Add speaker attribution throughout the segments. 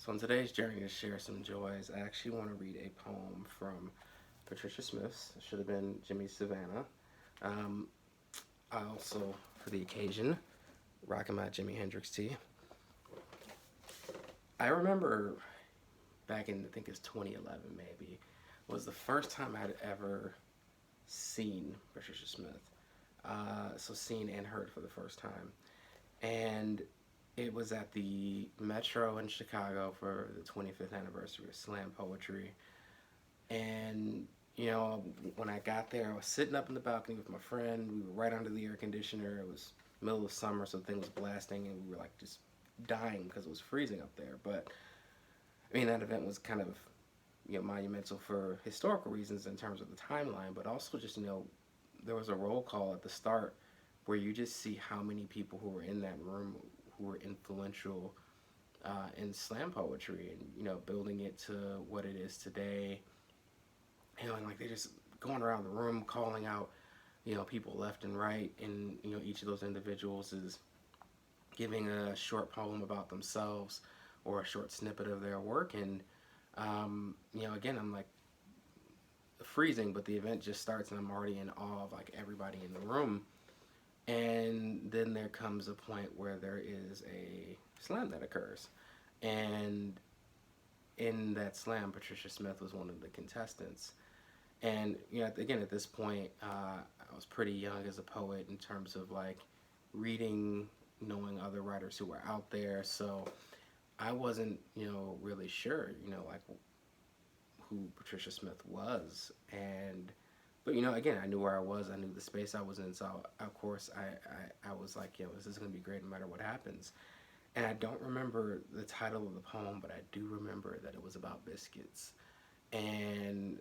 Speaker 1: So on today's journey to share some joys, I actually want to read a poem from Patricia Smith's. It should have been Jimmy Savannah. Um, I also, for the occasion, rocking my Jimi Hendrix tee. I remember back in, I think it's 2011 maybe, was the first time I'd ever seen Patricia Smith. So seen and heard for the first time. And it was at the Metro in Chicago for the 25th anniversary of Slam Poetry. And when I got there, I was sitting up in the balcony with my friend. We were right under the air conditioner. It was middle of summer, so the thing was blasting, and we were like just dying because it was freezing up there. But I mean, that event was kind of monumental for historical reasons in terms of the timeline, but also just there was a roll call at the start where you just see how many people who were in that room who were influential in slam poetry and building it to what it is today. And like they're just going around the room calling out people left and right, and each of those individuals is giving a short poem about themselves or a short snippet of their work. And again, I'm like freezing, but the event just starts and I'm already in awe of like everybody in the room. And then there comes a point where there is a slam that occurs, and in that slam, Patricia Smith was one of the contestants. And again, at this point, I was pretty young as a poet in terms of like reading, knowing other writers who were out there. So I wasn't, really sure, like who Patricia Smith was. And but again, I knew where I was. I knew the space I was in. So of course, I was like, this is gonna be great no matter what happens. And I don't remember the title of the poem, but I do remember that it was about biscuits. And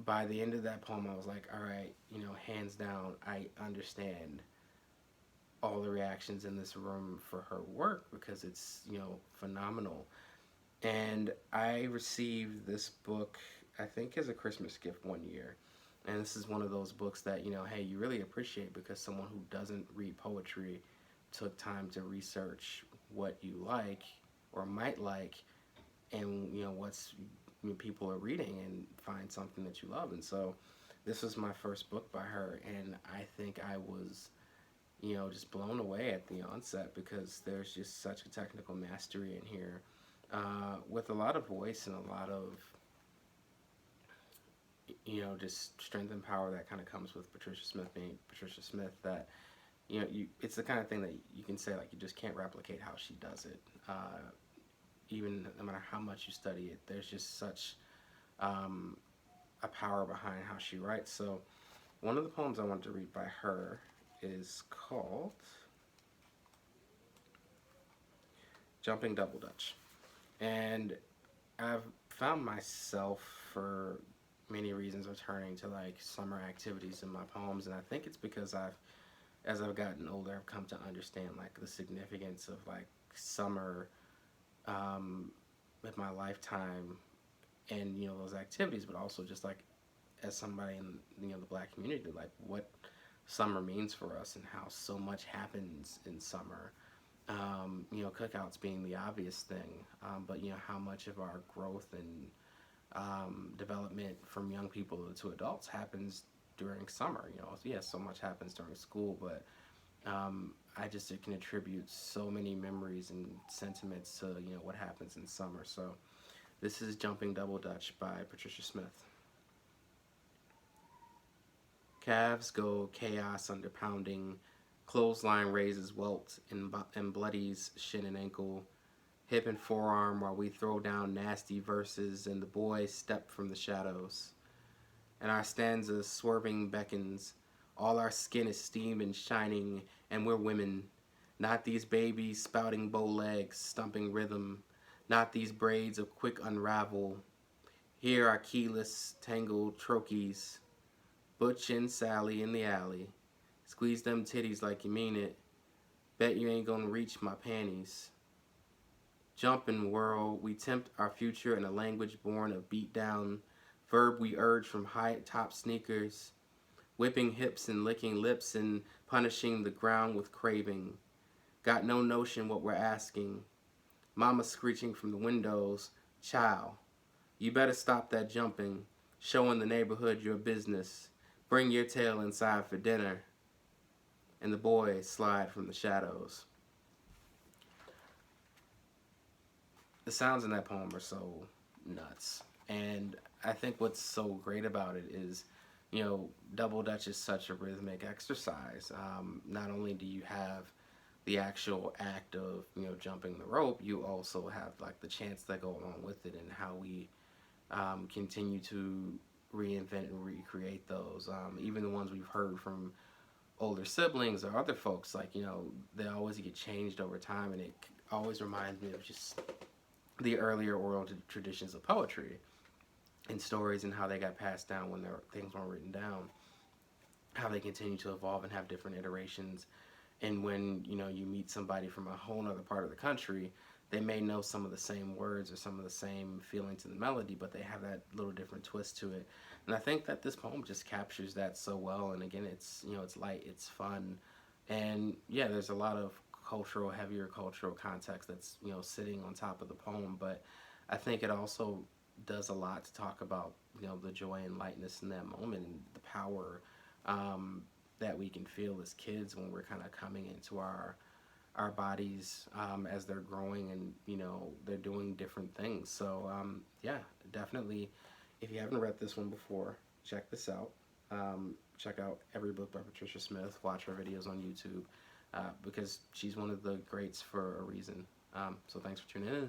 Speaker 1: by the end of that poem, I was like, all right, hands down, I understand all the reactions in this room for her work because it's, phenomenal. And I received this book, I think, as a Christmas gift one year. And this is one of those books that, hey, you really appreciate because someone who doesn't read poetry took time to research what you like or might like and, what's people are reading and find something that you love. And so this was my first book by her, and I think I was just blown away at the onset because there's just such a technical mastery in here, with a lot of voice and a lot of just strength and power that kind of comes with Patricia Smith being Patricia Smith. That it's the kind of thing that you can say like you just can't replicate how she does it. Even no matter how much you study it, there's just such a power behind how she writes. So one of the poems I wanted to read by her is called Jumping Double Dutch. And I've found myself, for many reasons, returning to like summer activities in my poems, and I think it's because as I've gotten older, I've come to understand like the significance of like summer with my lifetime and those activities, but also just like as somebody in the Black community, like what summer means for us and how so much happens in summer. Cookouts being the obvious thing, but how much of our growth and development from young people to adults happens during summer. Yes, so much happens during school, but I just can attribute so many memories and sentiments to what happens in summer. So this is Jumping Double Dutch by Patricia Smith. Calves go chaos under pounding, clothesline raises welt and bloodies shin and ankle, hip and forearm while we throw down nasty verses and the boys step from the shadows. And our stanzas swerving beckons, all our skin is steam and shining, and we're women. Not these babies spouting bow legs, stumping rhythm, not these braids of quick unravel. Here are keyless, tangled trochees, Butch and Sally in the alley. Squeeze them titties like you mean it. Bet you ain't gonna reach my panties. Jump and whirl, we tempt our future in a language born of beat down. Verb we urge from high top sneakers. Whipping hips and licking lips and punishing the ground with craving. Got no notion what we're asking. Mama screeching from the windows, "Child, you better stop that jumping, showing the neighborhood your business. Bring your tail inside for dinner." And the boys slide from the shadows. The sounds in that poem are so nuts. And I think what's so great about it is, Double Dutch is such a rhythmic exercise. Not only do you have the actual act of, jumping the rope, you also have like the chants that go along with it and how we continue to reinvent and recreate those. Even the ones we've heard from older siblings or other folks, like, they always get changed over time, and it always reminds me of just the earlier oral traditions of poetry and stories and how they got passed down when things weren't written down, how they continue to evolve and have different iterations. And when you meet somebody from a whole other part of the country, they may know some of the same words or some of the same feelings in the melody, but they have that little different twist to it. And I think that this poem just captures that so well. And again, it's light, it's fun, and yeah, there's a lot of heavier cultural context that's sitting on top of the poem. But I think it also does a lot to talk about the joy and lightness in that moment, and the power that we can feel as kids when we're kind of coming into our bodies as they're growing, and they're doing different things. So yeah, definitely, if you haven't read this one before, check this out. Check out Every Book by Patricia Smith. Watch her videos on YouTube, because she's one of the greats for a reason. So thanks for tuning in.